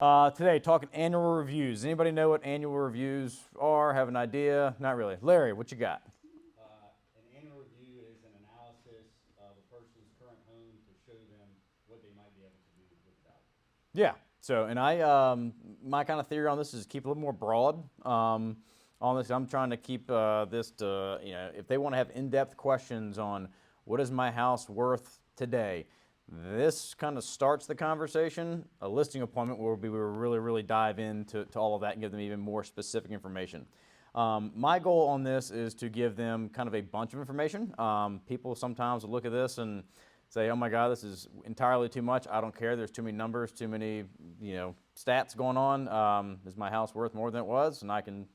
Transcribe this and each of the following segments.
Today, talking annual reviews. Anybody know what annual reviews are? Have an idea? Not really. Larry, what you got? An annual review is an analysis of a person's current home to show them what they might be able to do with the value. Yeah. So, and my kind of theory on this is keep a little more broad. On this, I'm trying to keep this to, if they want to have in-depth questions on what is my house worth today, this kind of starts the conversation. A listing appointment where we will really, really dive into all of that and give them even more specific information. My goal on this is to give them kind of a bunch of information. People sometimes will look at this and say, oh my God, this is entirely too much. I don't care. There's too many numbers, too many, stats going on. Is my house worth more than it was? And I can,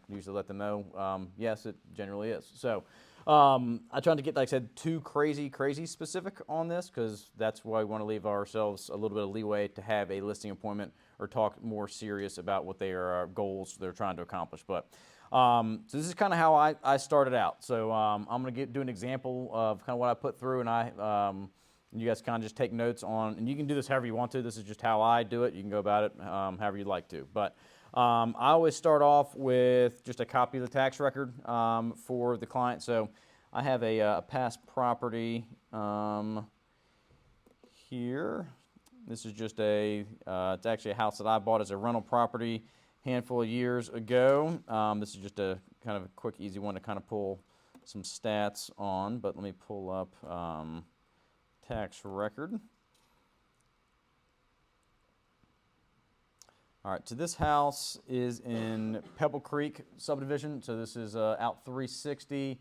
usually let them know, yes, it generally is. So I try to get, like I said, too crazy specific on this because that's why we want to leave ourselves a little bit of leeway to have a listing appointment or talk more serious about what their goals they're trying to accomplish. But so this is kind of how I started out. So I'm going to do an example of kind of what I put through, and you guys kind of just take notes on, and you can do this however you want to. This is just how I do it. You can go about it however you'd like to. But I always start off with just a copy of the tax record for the client. So I have a past property here. This is just it's actually a house that I bought as a rental property handful of years ago. This is just a kind of a quick, easy one to kind of pull some stats on, but let me pull up tax record. All right, so this house is in Pebble Creek subdivision. So this is out 360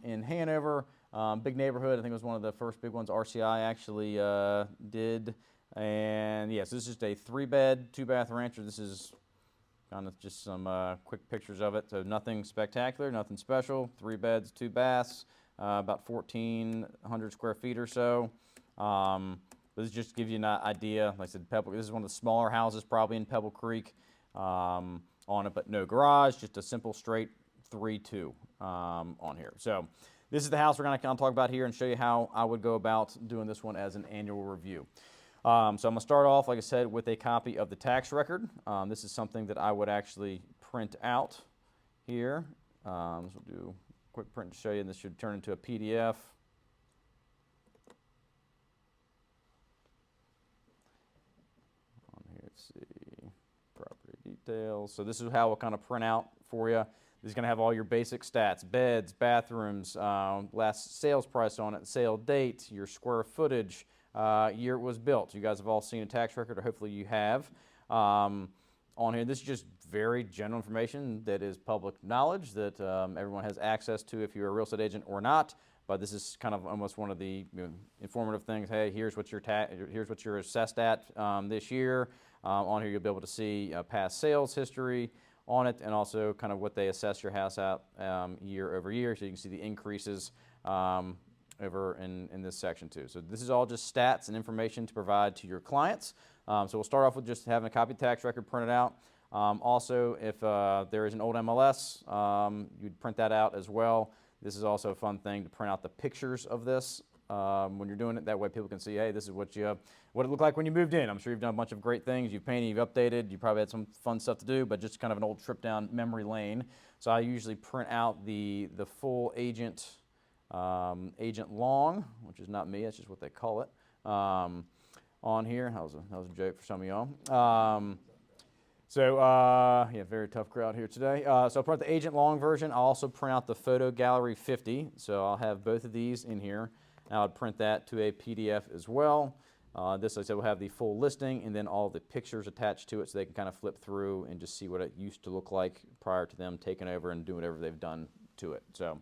in Hanover. Big neighborhood. I think it was one of the first big ones RCI actually did. And yes, this is just a 3-bed, 2-bath rancher. This is kind of just some quick pictures of it. So nothing spectacular, nothing special. 3 beds, 2 baths, about 1,400 square feet or so. This just gives you an idea. Like I said, this is one of the smaller houses probably in Pebble Creek on it, but no garage, just a simple straight 3-2 on here. So this is the house we're going to kind of talk about here and show you how I would go about doing this one as an annual review. So I'm going to start off, like I said, with a copy of the tax record. This is something that I would actually print out here. This will do a quick print to show you, and this should turn into a PDF. On here, let's see, property details. So this is how we'll kind of print out for you. This is going to have all your basic stats: beds, bathrooms, last sales price on it, sale date, your square footage, year it was built. You guys have all seen a tax record, or hopefully you have. On here, this is just very general information that is public knowledge that everyone has access to if you're a real estate agent or not. But this is kind of almost one of the informative things. Hey, here's what you're assessed at this year. On here, you'll be able to see past sales history on it, and also kind of what they assess your house at year over year, so you can see the increases over in this section too. So this is all just stats and information to provide to your clients. So we'll start off with just having a copy of the tax record printed out. Also, if there is an old MLS, you'd print that out as well. This is also a fun thing to print out the pictures of this when you're doing it. That way people can see, hey, this is what it looked like when you moved in. I'm sure you've done a bunch of great things. You've painted, you've updated, you probably had some fun stuff to do, but just kind of an old trip down memory lane. So I usually print out the full agent long, which is not me, that's just what they call it, on here. That was a joke for some of y'all. Yeah, very tough crowd here today. So I'll print the agent long version. I'll also print out the photo gallery 50. So I'll have both of these in here. And I'll print that to a PDF as well. This, like I said, will have the full listing and then all the pictures attached to it so they can kind of flip through and just see what it used to look like prior to them taking over and doing whatever they've done to it. So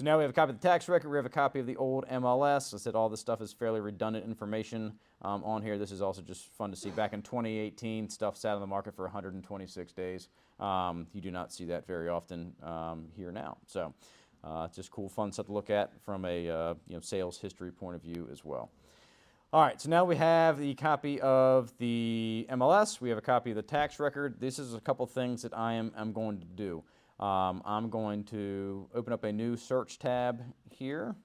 now we have a copy of the tax record. We have a copy of the old MLS. I said all this stuff is fairly redundant information on here. This is also just fun to see. Back in 2018, stuff sat on the market for 126 days. You do not see that very often here now. So it's just cool, fun stuff to look at from a sales history point of view as well. All right, so now we have the copy of the MLS. We have a copy of the tax record. This is a couple things that I'm going to do. I'm going to open up a new search tab here.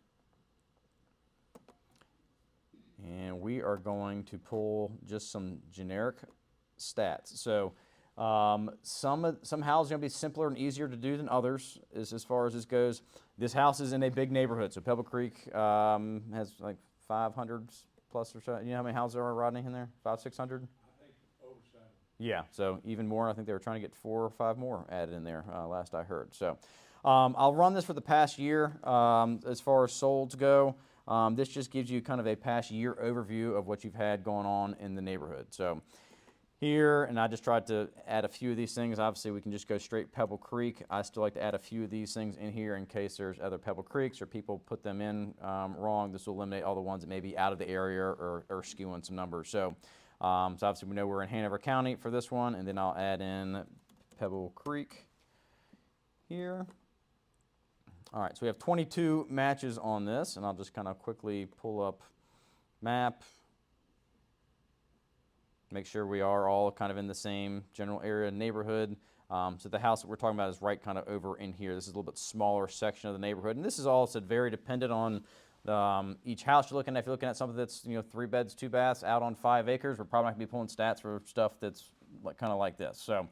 And we are going to pull just some generic stats. So some houses are going to be simpler and easier to do than others as far as this goes. This house is in a big neighborhood. So Pebble Creek has like 500 plus or so. You know how many houses there are, Rodney, in there? 500, 600? Yeah, so even more. I think they were trying to get 4 or 5 more added in there last I heard. So I'll run this for the past year as far as solds go. This just gives you kind of a past year overview of what you've had going on in the neighborhood. So here, and I just tried to add a few of these things. Obviously, we can just go straight Pebble Creek. I still like to add a few of these things in here in case there's other Pebble Creeks or people put them in wrong. This will eliminate all the ones that may be out of the area or skewing some numbers. So obviously we know we're in Hanover County for this one, and then I'll add in Pebble Creek here. All right, so we have 22 matches on this, and I'll just kind of quickly pull up map, make sure we are all kind of in the same general area neighborhood. So the house that we're talking about is right kind of over in here. This is a little bit smaller section of the neighborhood, and this is also very dependent on each house you're looking at. If you're looking at something that's 3 beds, 2 baths, out on 5 acres, we're probably not going to be pulling stats for stuff that's kind of like this. So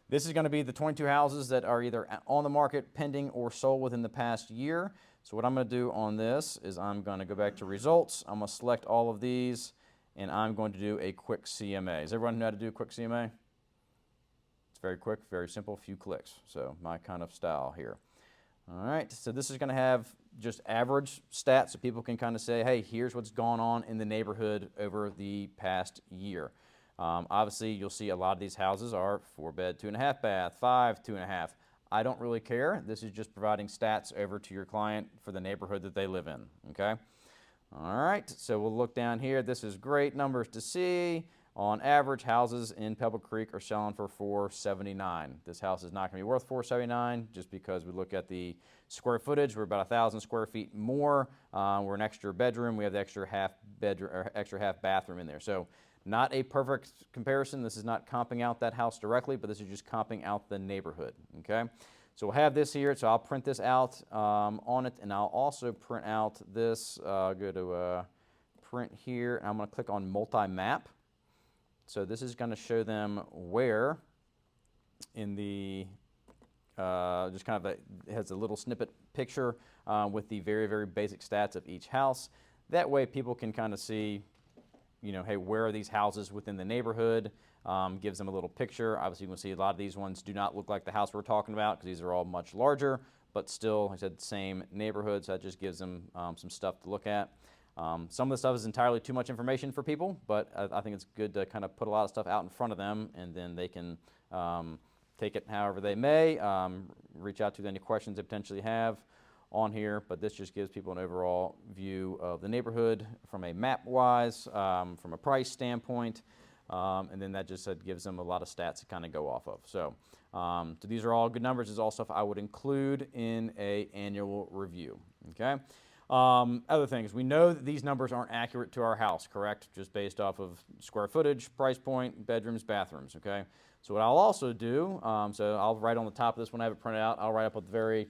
this is going to be the 22 houses that are either on the market, pending, or sold within the past year. So what I'm going to do on this is I'm going to go back to results. I'm going to select all of these, and I'm going to do a quick CMA. Does everyone know how to do a quick CMA? It's very quick, very simple, few clicks. So my kind of style here. All right, so this is going to have just average stats so people can kind of say, hey, here's what's gone on in the neighborhood over the past year. Obviously, you'll see a lot of these houses are 4-bed, 2.5 bath, 5, 2.5. I don't really care. This is just providing stats over to your client for the neighborhood that they live in, okay? All right, so we'll look down here. This is great numbers to see. On average, houses in Pebble Creek are selling for $479. This house is not going to be worth $479 just because we look at the square footage. We're about 1,000 square feet more. We're an extra bedroom. We have the extra half bedroom or extra half bathroom in there. So not a perfect comparison. This is not comping out that house directly, but this is just comping out the neighborhood. Okay. So we'll have this here. So I'll print this out on it, and I'll also print out this. Go to print here. And I'm going to click on multi-map. So this is going to show them where in the, just kind of it has a little snippet picture with the very, very basic stats of each house. That way people can kind of see, hey, where are these houses within the neighborhood? Gives them a little picture. Obviously, you can see a lot of these ones do not look like the house we're talking about because these are all much larger, but still, like I said, same neighborhood, so that just gives them some stuff to look at. Some of the stuff is entirely too much information for people, but I think it's good to kind of put a lot of stuff out in front of them, and then they can take it however they may, reach out to any questions they potentially have on here, but this just gives people an overall view of the neighborhood from a map-wise, from a price standpoint, and then that just gives them a lot of stats to kind of go off of. So these are all good numbers. This is all stuff I would include in an annual review, okay? Other things, we know that these numbers aren't accurate to our house, correct? Just based off of square footage, price point, bedrooms, bathrooms, okay? So what I'll also do, so I'll write on the top of this when I have it printed out, I'll write up at the very,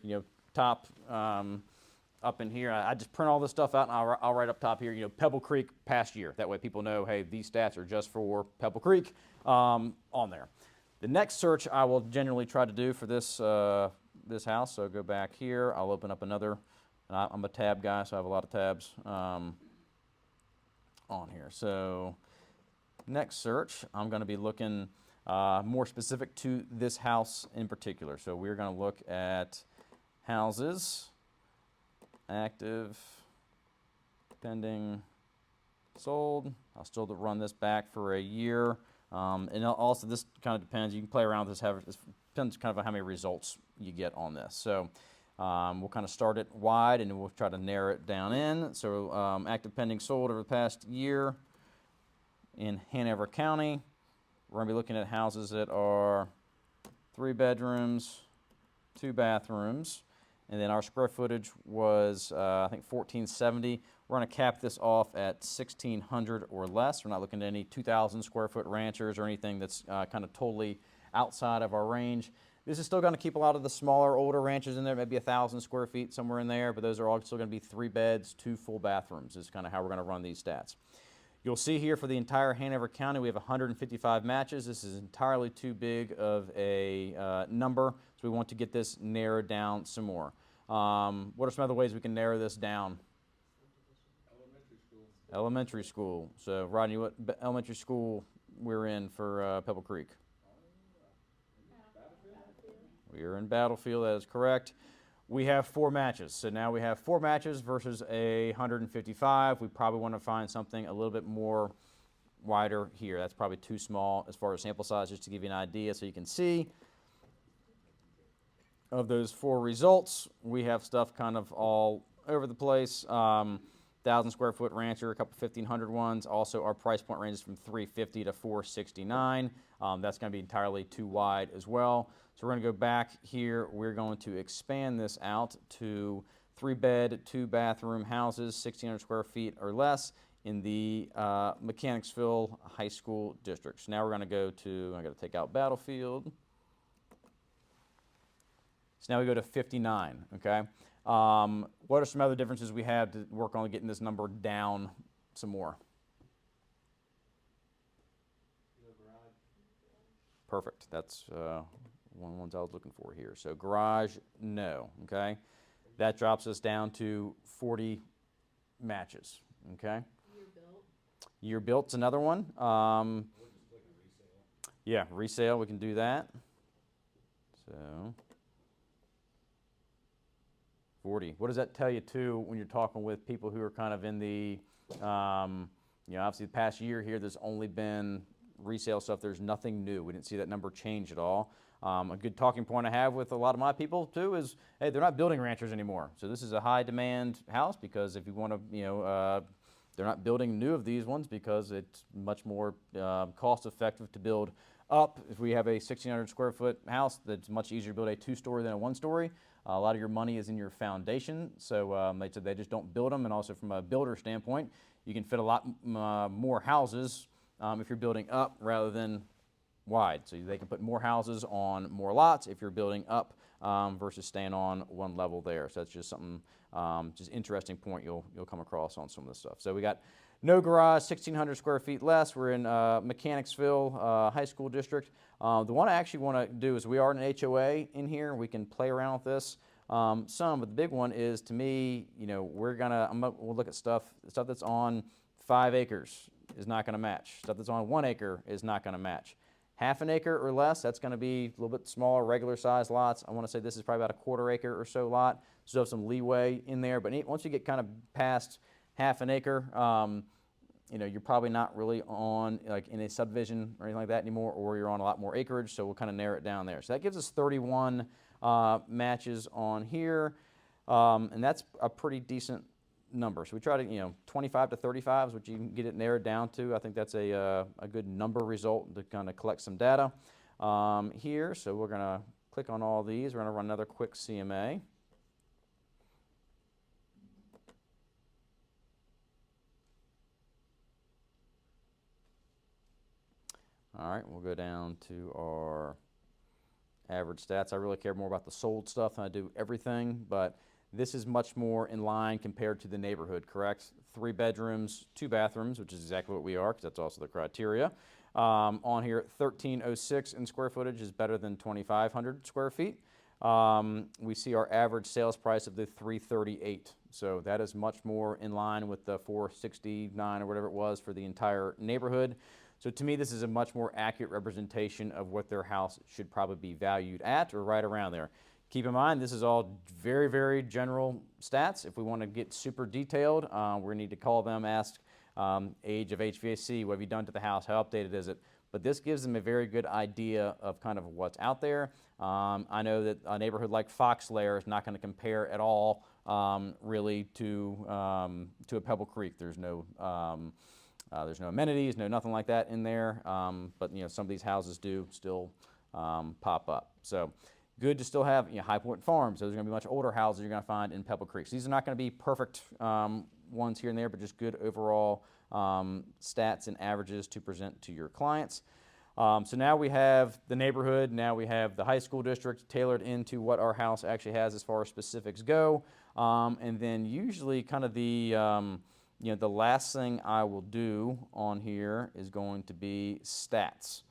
top up in here. I just print all this stuff out, and I'll write up top here, Pebble Creek past year. That way people know, hey, these stats are just for Pebble Creek on there. The next search I will generally try to do for this, this house, so go back here, I'll open up another. I'm a tab guy, so I have a lot of tabs on here. So next search, I'm going to be looking more specific to this house in particular. So we're going to look at houses, active, pending, sold. I'll still run this back for a year. And also this kind of depends. You can play around with this. This depends kind of on how many results you get on this. So we'll kind of start it wide, and then we'll try to narrow it down in. So active pending sold over the past year in Hanover County. We're going to be looking at houses that are 3 bedrooms, 2 bathrooms, and then our square footage was, I think, 1,470. We're going to cap this off at 1,600 or less. We're not looking at any 2,000 square foot ranchers or anything that's kind of totally outside of our range. This is still going to keep a lot of the smaller, older ranches in there, maybe 1,000 square feet somewhere in there, but those are all still going to be 3 beds, 2 full bathrooms is kind of how we're going to run these stats. You'll see here for the entire Hanover County, we have 155 matches. This is entirely too big of a number, so we want to get this narrowed down some more. What are some other ways we can narrow this down? Elementary school. Elementary school. So, Rodney, what elementary school we're in for Pebble Creek? We are in Battlefield, that is correct. We have 4 matches. So now we have 4 matches versus 155. We probably want to find something a little bit more wider here. That's probably too small as far as sample size, just to give you an idea so you can see. Of those 4 results, we have stuff kind of all over the place. 1,000 square foot rancher, a couple 1,500 ones. Also, our price point ranges from $350 to $469. That's going to be entirely too wide as well. So we're going to go back here. We're going to expand this out to 3-bed, 2-bathroom houses, 1,600 square feet or less in the Mechanicsville High School District. So now we're going to go to, I got to take out Battlefield. So now we go to 59, okay? What are some other differences we have to work on getting this number down some more? Perfect. That's one of the ones I was looking for here. So garage, no, okay? That drops us down to 40 matches, okay? Year built. Year built's another one. Yeah, resale, we can do that. So 40. What does that tell you, too, when you're talking with people who are kind of in the, obviously the past year here, there's only been resale stuff. There's nothing new. We didn't see that number change at all. A good talking point I have with a lot of my people, too, is, hey, they're not building ranchers anymore. So this is a high-demand house because if you want to, they're not building new of these ones because it's much more cost-effective to build up. If we have a 1,600 square foot house, that's much easier to build a 2-story than a 1-story. A lot of your money is in your foundation, so they said they just don't build them. And also from a builder standpoint, you can fit a lot more houses if you're building up rather than wide. So they can put more houses on more lots if you're building up versus staying on one level there. So that's just something, just interesting point you'll come across on some of this stuff. So we got no garage, 1,600 square feet less. We're in Mechanicsville High School District. The one I actually want to do is we are in an HOA in here. We can play around with this but the big one is, to me, we'll look at stuff that's on 5 acres is not going to match. Stuff that's on 1 acre is not going to match. Half an acre or less, that's going to be a little bit smaller, regular size lots. I want to say this is probably about a 1/4 acre or so lot. So have some leeway in there. But once you get kind of past half an acre, you're probably not really on like in a subdivision or anything like that anymore, or you're on a lot more acreage. So we'll kind of narrow it down there. So that gives us 31 matches on here, and that's a pretty decent number. So we try to, 25 to 35 is what you can get it narrowed down to. I think that's a good number result to kind of collect some data here. So we're going to click on all these. We're going to run another quick CMA. All right, we'll go down to our average stats. I really care more about the sold stuff than I do everything, but this is much more in line compared to the neighborhood, correct? 3 bedrooms, 2 bathrooms, which is exactly what we are, because that's also the criteria. On here, 1,306 in square footage is better than 2,500 square feet. We see our average sales price of the $338. So that is much more in line with the $469 or whatever it was for the entire neighborhood. So to me, this is a much more accurate representation of what their house should probably be valued at, or right around there. Keep in mind, this is all very, very general stats. If we want to get super detailed, we need to call them, ask age of HVAC, what have you done to the house, how updated is it? But this gives them a very good idea of kind of what's out there. I know that a neighborhood like Foxlair is not going to compare at all really to a Pebble Creek. There's no amenities, nothing like that in there. But some of these houses do still pop up. So good to still have High Point Farms. Those are going to be much older houses you're going to find in Pebble Creek. So these are not going to be perfect ones here and there, but just good overall stats and averages to present to your clients. So now we have the neighborhood. Now we have the high school district tailored into what our house actually has as far as specifics go. And then usually kind of the the last thing I will do on here is going to be stats.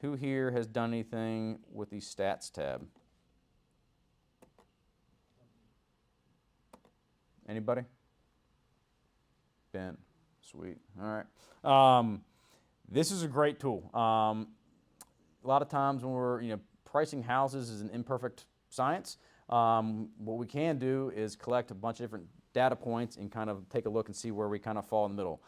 Who here has done anything with the stats tab? Anybody? Ben, sweet. All right. This is a great tool. A lot of times when we're pricing houses is an imperfect science. What we can do is collect a bunch of different data points and kind of take a look and see where we kind of fall in the middle.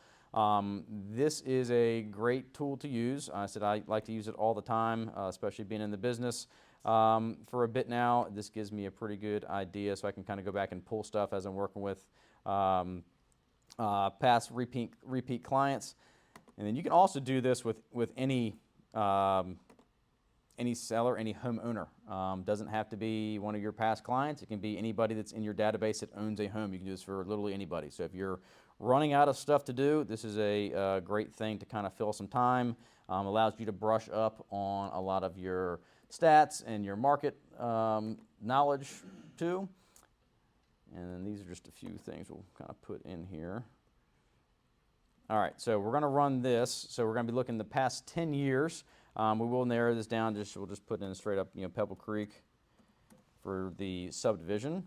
This is a great tool to use. I said I like to use it all the time, especially being in the business for a bit now. This gives me a pretty good idea, so I can kind of go back and pull stuff as I'm working with past repeat clients. And then you can also do this with any seller, any homeowner. Doesn't have to be one of your past clients. It can be anybody that's in your database that owns a home. You can do this for literally anybody. So if you're running out of stuff to do, this is a great thing to kind of fill some time. Allows you to brush up on a lot of your stats and your market knowledge too. And then these are just a few things we'll kind of put in here. All right, so we're going to run this. So we're going to be looking the past 10 years. We will narrow this down. We'll just put in straight up, Pebble Creek for the subdivision.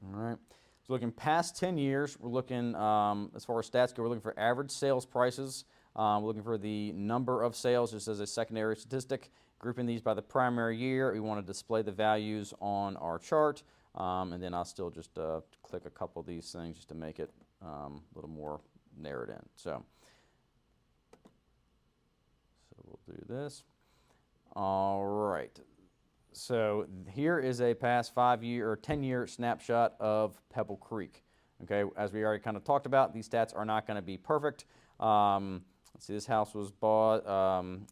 All right. So looking past 10 years, we're looking, as far as stats go, we're looking for average sales prices. We're looking for the number of sales just as a secondary statistic. Grouping these by the primary year, we want to display the values on our chart. And then I'll still just click a couple of these things just to make it a little more narrowed in. So we'll do this. All right. So here is a past 5-year or 10-year snapshot of Pebble Creek. Okay, as we already kind of talked about, these stats are not going to be perfect. Let's see, this house was bought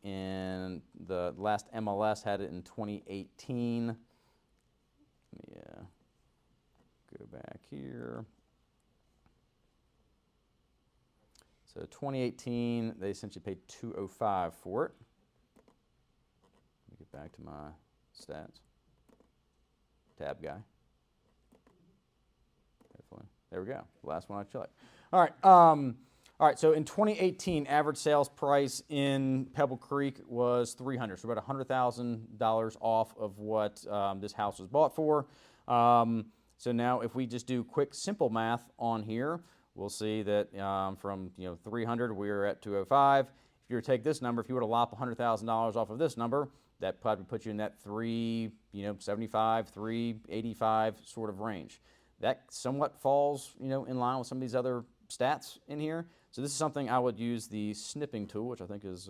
in the last MLS had it in 2018. Yeah, go back here. So 2018, they essentially paid $205 for it. Let me get back to my stats. Tab guy. Hopefully. There we go. Last one I checked. All right. All right. So in 2018, average sales price in Pebble Creek was $300. So about $100,000 off of what this house was bought for. So now if we just do quick, simple math on here, we'll see that from 300 we're at 205. If you were to take this number, if you were to lop $100,000 off of this number, that probably puts you in that 375, 385 sort of range. That somewhat falls in line with some of these other stats in here. So this is something I would use the snipping tool, which I think is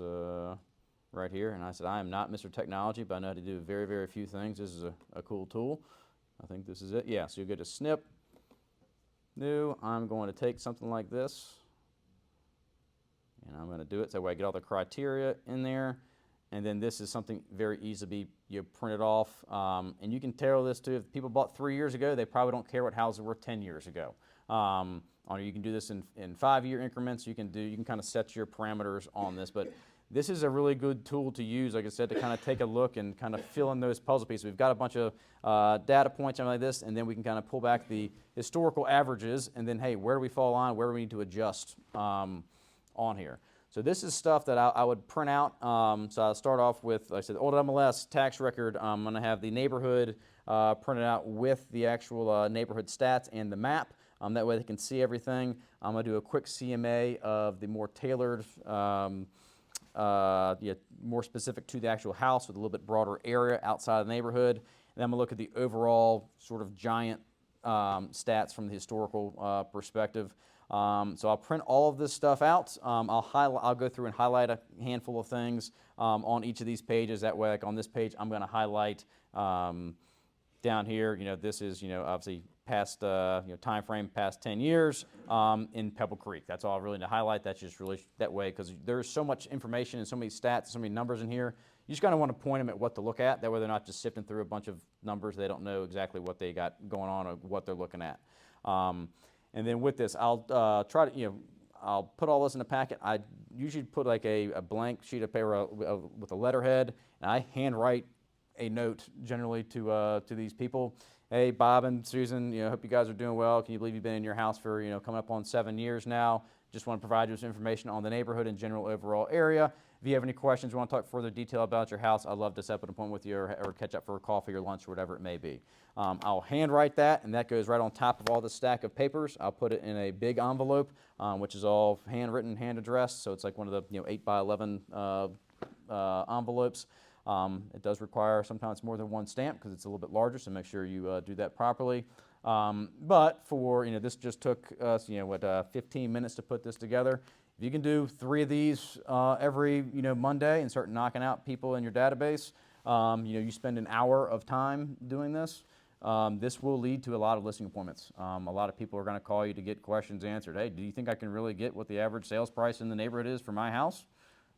right here. And I said I am not Mr. Technology, but I know how to do very, very few things. This is a cool tool. I think this is it. Yeah. So you go to snip. New, I'm going to take something like this and I'm going to do it so that way I get all the criteria in there, and then this is something very easy to be printed off, and you can tailor this to if people bought 3 years ago, they probably don't care what houses were 10 years ago. Or you can do this in 5-year increments. You can kind of set your parameters on this, but this is a really good tool to use, like I said, to kind of take a look and kind of fill in those puzzle pieces. We've got a bunch of data points like this, and then we can kind of pull back the historical averages, and then, hey, where do we fall on? Where do we need to adjust on here? So this is stuff that I would print out. So I'll start off with, like I said, old MLS tax record. I'm going to have the neighborhood printed out with the actual neighborhood stats and the map. That way they can see everything. I'm going to do a quick CMA of the more tailored, more specific to the actual house with a little bit broader area outside of the neighborhood. And then I'm going to look at the overall sort of giant stats from the historical perspective. So I'll print all of this stuff out. I'll go through and highlight a handful of things on each of these pages. That way, like on this page, I'm going to highlight down here. This is obviously past time frame past 10 years in Pebble Creek. That's all I really need to highlight. That's just really that way because there's so much information and so many stats, so many numbers in here. You just kind of want to point them at what to look at. That way, they're not just sifting through a bunch of numbers. They don't know exactly what they got going on or what they're looking at. And then with this, I'll try to, I'll put all this in a packet. I usually put like a blank sheet of paper with a letterhead, and I handwrite a note generally to these people. Hey, Bob and Susan, hope you guys are doing well. Can you believe you've been in your house for, coming up on 7 years now? Just want to provide you with some information on the neighborhood and general overall area. If you have any questions, want to talk further detail about your house, I'd love to set up an appointment with you or catch up for a coffee or lunch or whatever it may be. I'll handwrite that, and that goes right on top of all the stack of papers. I'll put it in a big envelope, which is all handwritten, hand addressed. So it's like one of the 8 by 11 envelopes. It does require sometimes more than one stamp because it's a little bit larger, so make sure you do that properly. But for, this just took us, 15 minutes to put this together. If you can do 3 of these every, Monday and start knocking out people in your database, you spend an hour of time doing this. This will lead to a lot of listing appointments. A lot of people are going to call you to get questions answered. Hey, do you think I can really get what the average sales price in the neighborhood is for my house?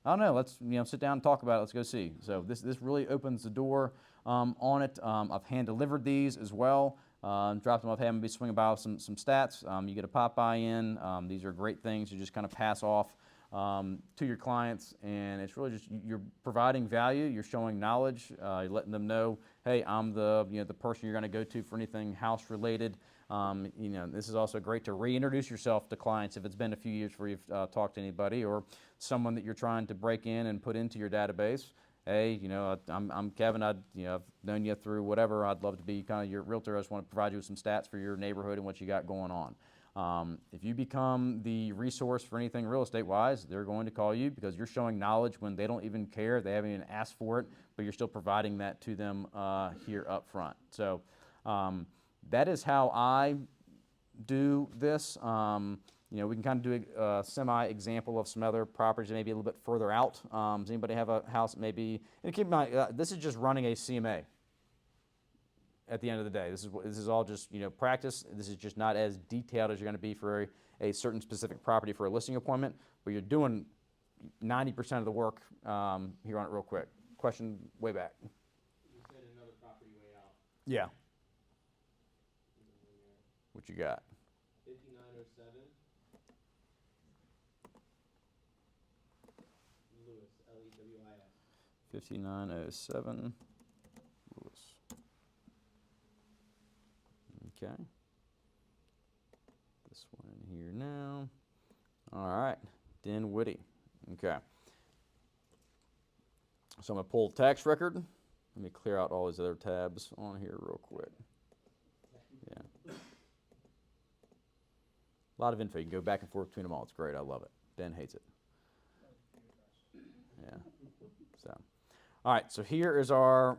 I don't know. Let's sit down and talk about it. Let's go see. So this really opens the door on it. I've hand delivered these as well. Dropped them off. Have them be swinging by with some stats. You get a pop by in. These are great things to just kind of pass off to your clients, and it's really just you're providing value. You're showing knowledge. You're letting them know, hey, I'm the the person you're going to go to for anything house related. This is also great to reintroduce yourself to clients if it's been a few years before you've talked to anybody, or someone that you're trying to break in and put into your database. Hey, I'm Kevin. I've known you through whatever. I'd love to be kind of your realtor. I just want to provide you with some stats for your neighborhood and what you got going on. If you become the resource for anything real estate wise, they're going to call you because you're showing knowledge when they don't even care. They haven't even asked for it, but you're still providing that to them here up front. So that is how I do this. We can kind of do a semi-example of some other properties maybe a little bit further out. Does anybody have a house maybe? And keep in mind, this is just running a CMA at the end of the day. This is all just practice. This is just not as detailed as you're going to be for a certain specific property for a listing appointment, but you're doing 90% of the work here on it real quick. Question way back. You said another property way out. Yeah. What you got? 5907. Lewis, Lewis. 5907 Lewis. Okay. This one in here now. All right. Dinwiddie. Okay. So I'm going to pull tax record. Let me clear out all these other tabs on here real quick. Yeah. A lot of info. You can go back and forth between them all. It's great. I love it. Ben hates it. Yeah. So, all right. So here is our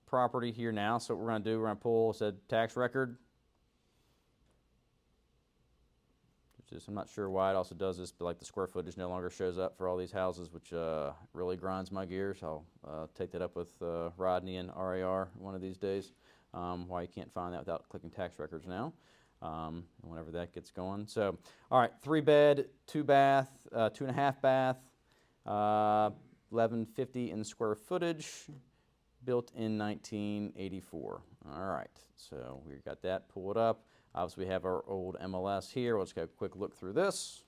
property here now. So what we're going to do, we're going to pull, said tax record. I'm not sure why it also does this, but like the square footage no longer shows up for all these houses, which really grinds my gears. I'll take that up with Rodney and RAR one of these days. Why you can't find that without clicking tax records now. Whenever that gets going. So, all right, 3-bed, 2-bath, 2.5 bath, 1150 in square footage, built in 1984. All right, so we got that. Pull it up. Obviously, we have our old MLS here. We'll just get a quick look through this.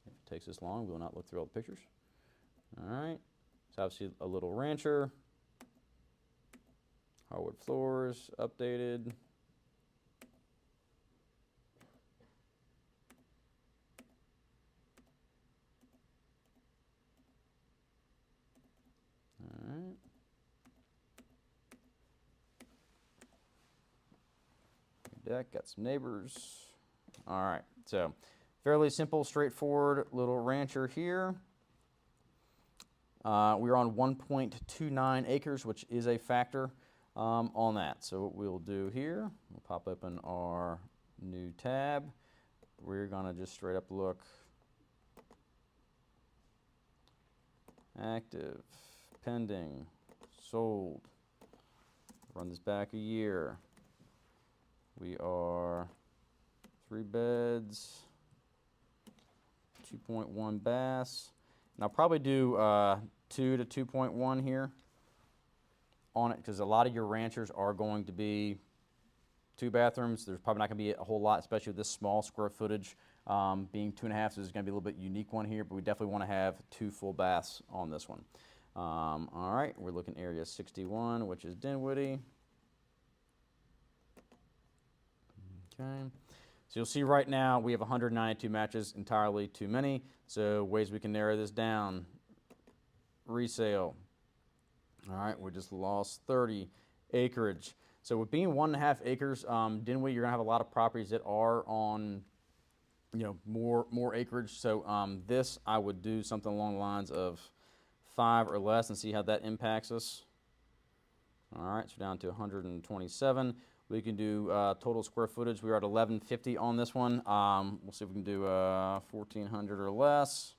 If it takes this long, we will not look through all the pictures. All right, it's obviously a little rancher. Hardwood floors, updated. All right. Deck, got some neighbors. All right, so fairly simple, straightforward little rancher here. We're on 1.29 acres, which is a factor on that. So what we'll do here, we'll pop open our new tab. We're gonna just straight up look active, pending, sold. Run this back a year. We are 3 beds, 2.1 baths. And I'll probably do 2 to 2.1 here on it because a lot of your ranchers are going to be 2 bathrooms. There's probably not going to be a whole lot, especially with this small square footage being 2.5. So there's going to be a little bit unique one here, but we definitely want to have 2 full baths on this one. All right, we're looking area 61, which is Dinwiddie. Okay. So you'll see right now we have 192 matches, entirely too many. So ways we can narrow this down. Resale. All right, we just lost 30. Acreage. So with being 1.5 acres, Dinwiddie, you're gonna have a lot of properties that are on, more acreage. So this, I would do something along the lines of 5 or less and see how that impacts us. All right, so down to 127. We can do total square footage. We are at 1150 on this one. We'll see if we can do 1400 or less.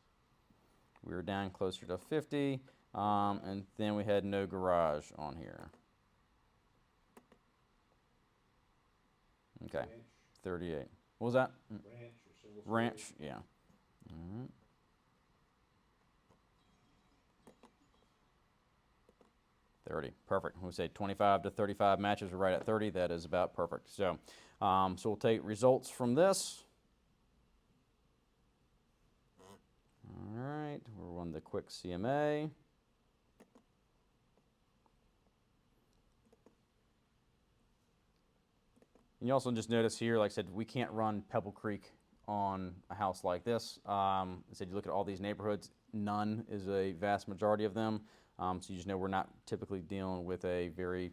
We were down closer to 50. And then we had no garage on here. Okay, Ranch, 38. What was that? ranch or single story? Ranch, yeah. All right. Perfect. We say 25 to 35 matches. We're right at 30. That is about perfect. So we'll take results from this. All right, we'll run the quick CMA. And you also just notice here, like I said, we can't run Pebble Creek on a house like this. I said you look at all these neighborhoods, none is a vast majority of them. So you just know we're not typically dealing with a very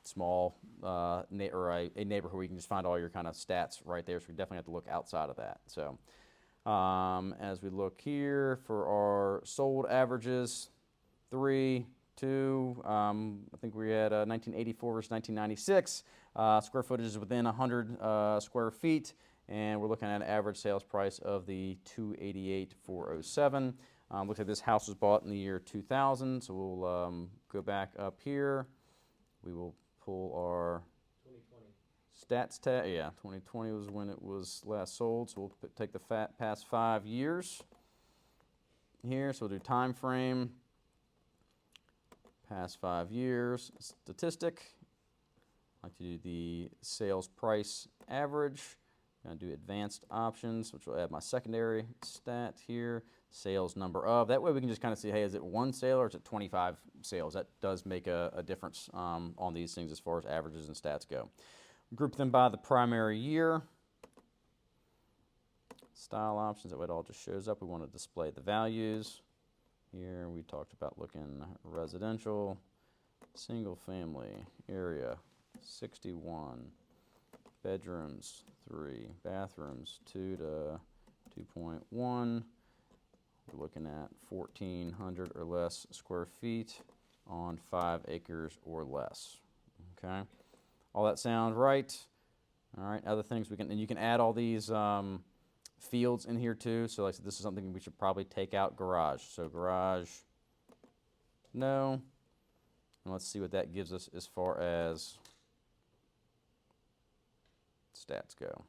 small or a neighborhood where you can just find all your kind of stats right there. So we definitely have to look outside of that. So as we look here for our sold averages, 3, 2, I think we had 1984 versus 1996. Square footage is within 100 square feet, and we're looking at an average sales price of the 288,407. Looks like this house was bought in the year 2000, so we'll go back up here. We will pull our 2020. stats tab. Yeah, 2020 was when it was last sold, so we'll take the past 5 years here. So we'll do time frame, past 5 years, statistic. I like to do the sales price average. I'm going to do advanced options, which will add my secondary stat here. Sales number of. That way we can just kind of see, hey, is it 1 sale or is it 25 sales? That does make a difference on these things as far as averages and stats go. Group them by the primary year. Style options, that way it all just shows up. We want to display the values. Here we talked about looking residential, single family area, 61, bedrooms, 3, bathrooms, 2 to 2.1. We're looking at 1,400 or less square feet on 5 acres or less. Okay, all that sound right? All right, other things we can, and you can add all these fields in here too. So like I said, this is something we should probably take out. Garage. So garage, no. And let's see what that gives us as far as stats go.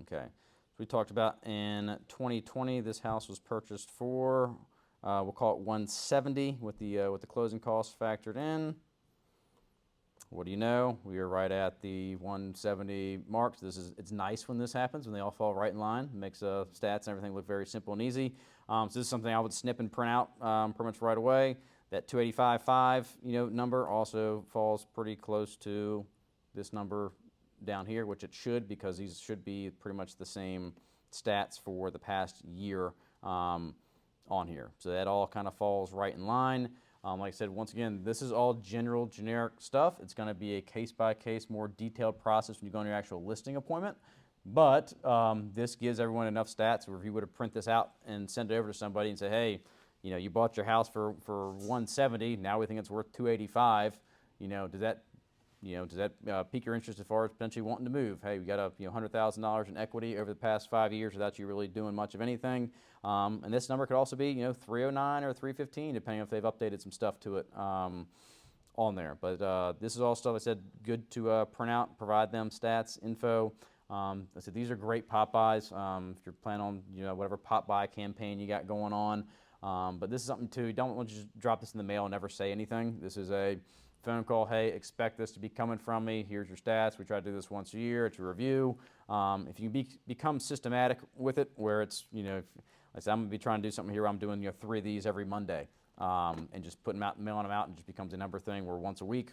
Okay. So we talked about in 2020, this house was purchased for, we'll call it 170 with the closing costs factored in. What do you know? We are right at the 170 mark. So it's nice when this happens, when they all fall right in line. It makes stats and everything look very simple and easy. So this is something I would snip and print out pretty much right away. That 285.5 number also falls pretty close to this number down here, which it should, because these should be pretty much the same stats for the past year on here. So that all kind of falls right in line. Like I said, once again, this is all generic stuff. It's going to be a case-by-case, more detailed process when you go on your actual listing appointment. But this gives everyone enough stats where if you were to print this out and send it over to somebody and say, hey, you bought your house for 170, now we think it's worth 285, does that pique your interest as far as potentially wanting to move? Hey, we got $100,000 in equity over the past 5 years without you really doing much of anything. And this number could also be 309 or 315, depending on if they've updated some stuff to it on there. But this is all stuff I said good to print out, provide them stats, info. I said these are great pop buys if you're planning on whatever pop buy campaign you got going on. But this is something too. You don't want to just drop this in the mail and never say anything. This is a phone call. Hey, expect this to be coming from me. Here's your stats. We try to do this once a year. It's a review. If you become systematic with it, where it's like I said, I'm gonna be trying to do something here where I'm doing 3 of these every Monday. and just putting them out, mailing them out, and just becomes a number thing where once a week,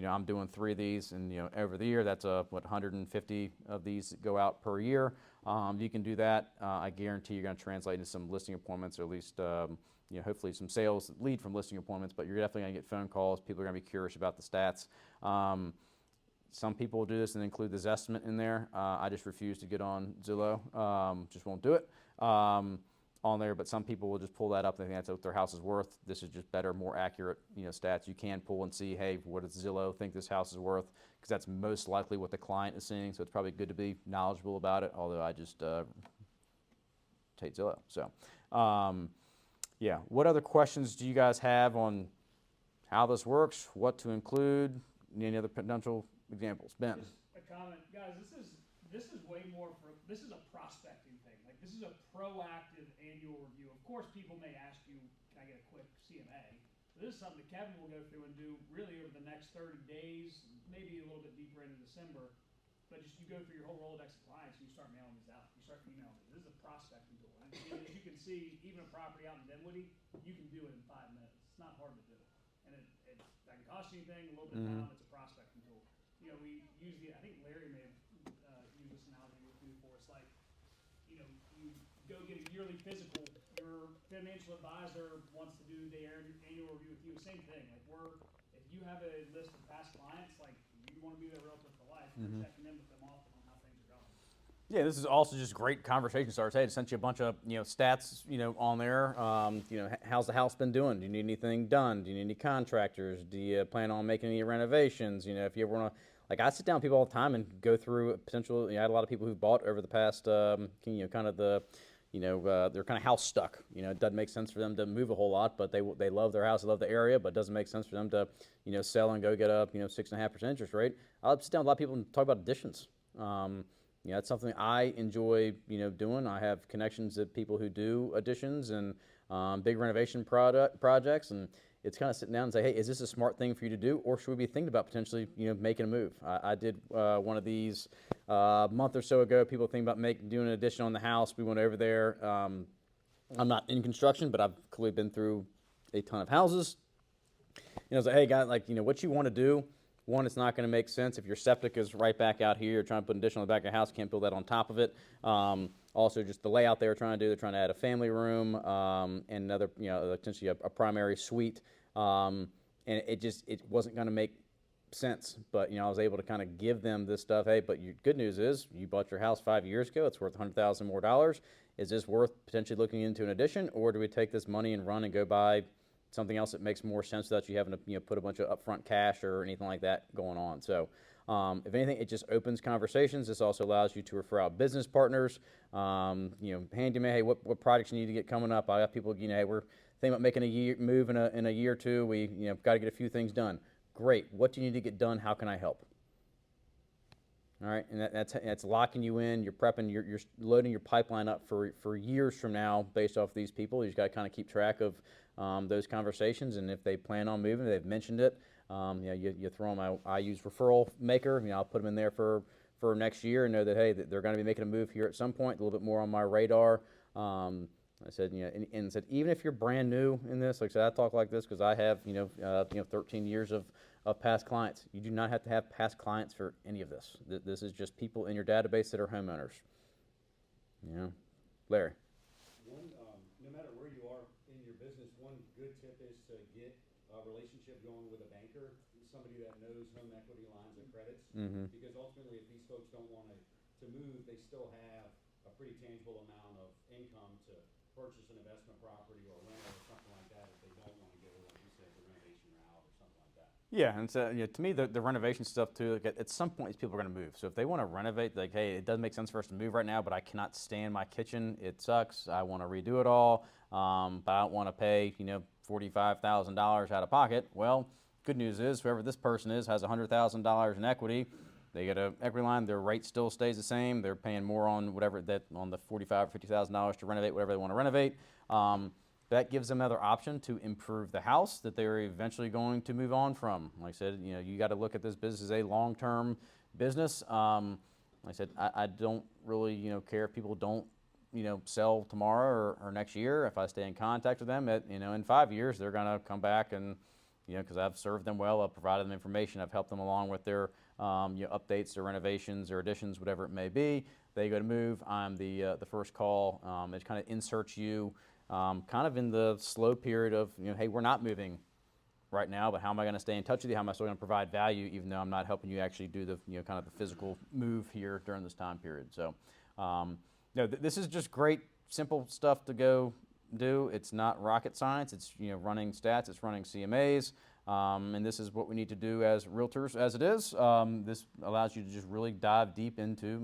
I'm doing 3 of these, and over the year, that's 150 of these go out per year. You can do that. I guarantee you're going to translate into some listing appointments, or at least hopefully some sales that lead from listing appointments. But you're definitely going to get phone calls. People are going to be curious about the stats. Some people will do this and include the Zestimate in there. I just refuse to get on Zillow. Just won't do it on there. But some people will just pull that up. They think that's what their house is worth. This is just better, more accurate, stats. You can pull and see, hey, what does Zillow think this house is worth? Because that's most likely what the client is seeing. So it's probably good to be knowledgeable about it. Although I just hate Zillow. So yeah. What other questions do you guys have on how this works? What to include? Any other potential examples? Ben. Just a comment, guys. This is way more for, this is a prospecting thing. Like, this is a proactive annual review. Of course, people may ask you, can I get a quick CMA? But this is something that Kevin will go through and do really over the next 30 days, maybe a little bit deeper into December. But just you go through your whole Rolodex of clients and you start mailing these out. You start emailing these. This is a prospecting tool. And as you can see, even a property out in Dinwiddie, you can do it in 5 minutes. It's not hard to do. And it doesn't cost you anything, a little bit of time. It's a prospecting tool. We use I think Larry may have used this analogy with me before. It's like, you go get a yearly physical. Your financial advisor wants to do the annual review with you. Same thing. Like, if you have a list of past clients, like, you want to be their realtor for life, you're checking in with them often on how things are going. Yeah, this is also just great conversation starters. Hey, I sent you a bunch of stats on there. How's the house been doing? Do you need anything done? Do you need any contractors? Do you plan on making any renovations? If you ever want to, like, I sit down with people all the time and go through potential. I had a lot of people who bought over the past, kind of the, they're kind of house stuck. It doesn't make sense for them to move a whole lot, but they love their house, they love the area, but it doesn't make sense for them to, sell and go get a 6.5% interest rate. I'll sit down with a lot of people and talk about additions. That's something I enjoy, doing. I have connections to people who do additions and big renovation projects, and it's kind of sitting down and say, hey, is this a smart thing for you to do, or should we be thinking about potentially, making a move? I did one of these a month or so ago. People think about doing an addition on the house. We went over there. I'm not in construction, but I've clearly been through a ton of houses. I was like, hey, guys, what you want to do. One, it's not going to make sense if your septic is right back out here. You're trying to put an addition on the back of the house, can't build that on top of it. Also, just the layout they're trying to do. They're trying to add a family room and another, potentially a primary suite. And it wasn't going to make sense. But I was able to kind of give them this stuff. Hey, but your good news is you bought your house 5 years ago. It's worth $100,000 more. Is this worth potentially looking into an addition, or do we take this money and run and go buy something else that makes more sense without you having to put a bunch of upfront cash or anything like that going on? So if anything, it just opens conversations. This also allows you to refer out business partners. Handyman, hey, what projects you need to get coming up? I got people, hey, we're thinking about making a move in a year or two. We got to get a few things done. Great. What do you need to get done? How can I help? All right, and that's locking you in. You're prepping. You're loading your pipeline up for years from now based off these people. You just got to kind of keep track of those conversations, and if they plan on moving, they've mentioned it. You throw them. I use Referral Maker. I'll put them in there for next year and know that, hey, they're going to be making a move here at some point. A little bit more on my radar. I said, and said, even if you're brand new in this, like I said, I talk like this because I have 13 years of past clients. You do not have to have past clients for any of this. This is just people in your database that are homeowners. Larry. No matter where you are in your business, one good tip is to get a relationship going with a banker, somebody that knows home equity lines of credits. Because ultimately, if these folks don't want to move, they still have a pretty tangible amount of income to purchase an investment property or a rental or something like that if they don't want to go, like you said, the renovation route or something like that. Yeah, and so to me, the renovation stuff too. Like at some point, these people are going to move. So if they want to renovate, like, hey, it doesn't make sense for us to move right now, but I cannot stand my kitchen. It sucks. I want to redo it all, but I don't want to pay $45,000 out of pocket. Well, good news is whoever this person is has $100,000 in equity. They get an equity line. Their rate still stays the same. They're paying more on whatever on the $45,000 or $50,000 to renovate whatever they want to renovate. That gives them another option to improve the house that they're eventually going to move on from. Like I said, you got to look at this business as a long-term business. Like I said, I don't really care if people don't sell tomorrow or next year, if I stay in contact with them, in 5 years, they're going to come back and, because I've served them well, I've provided them information, I've helped them along with their, updates, their renovations, or additions, whatever it may be. They go to move. I'm the first call. It kind of inserts you, kind of in the slow period of, hey, we're not moving right now, but how am I going to stay in touch with you? How am I still going to provide value, even though I'm not helping you actually do the, kind of the physical move here during this time period? So, this is just great, simple stuff to go do. It's not rocket science. It's, running stats. It's running CMAs. And this is what we need to do as realtors as it is. This allows you to just really dive deep into,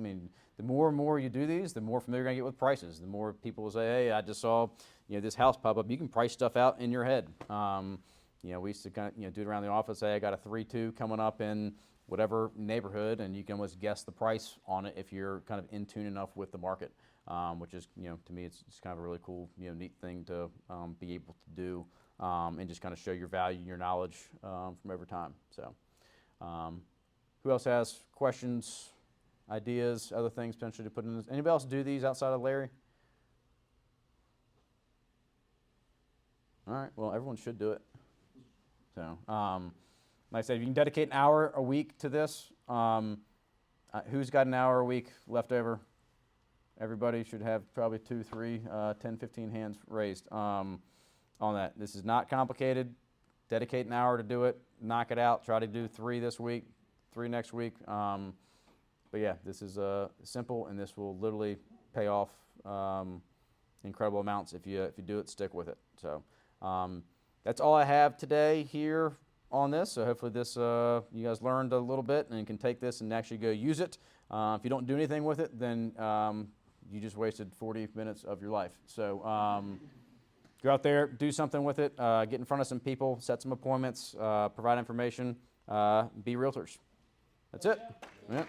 the more and more you do these, the more familiar you're going to get with prices. The more people will say, hey, I just saw, this house pop up. You can price stuff out in your head. We used to kind of, do it around the office. Say, I got a 3-2 coming up in whatever neighborhood, and you can almost guess the price on it if you're kind of in tune enough with the market, which is, to me, it's kind of a really cool, neat thing to be able to do, and just kind of show your value and your knowledge from over time. So, who else has questions, ideas, other things potentially to put in this? Anybody else do these outside of Larry? All right, well, everyone should do it. So, like I said, if you can dedicate an hour a week to this, who's got an hour a week left over? Everybody should have probably 2, 3, 10, 15 hands raised on that. This is not complicated. Dedicate an hour to do it. Knock it out. Try to do 3 this week, 3 next week. But yeah, this is simple, and this will literally pay off incredible amounts if you do it, stick with it. So. That's all I have today here on this. So hopefully this you guys learned a little bit and can take this and actually go use it. If you don't do anything with it, then you just wasted 40 minutes of your life. So go out there, do something with it, get in front of some people, set some appointments, provide information, be realtors. That's it. Yeah.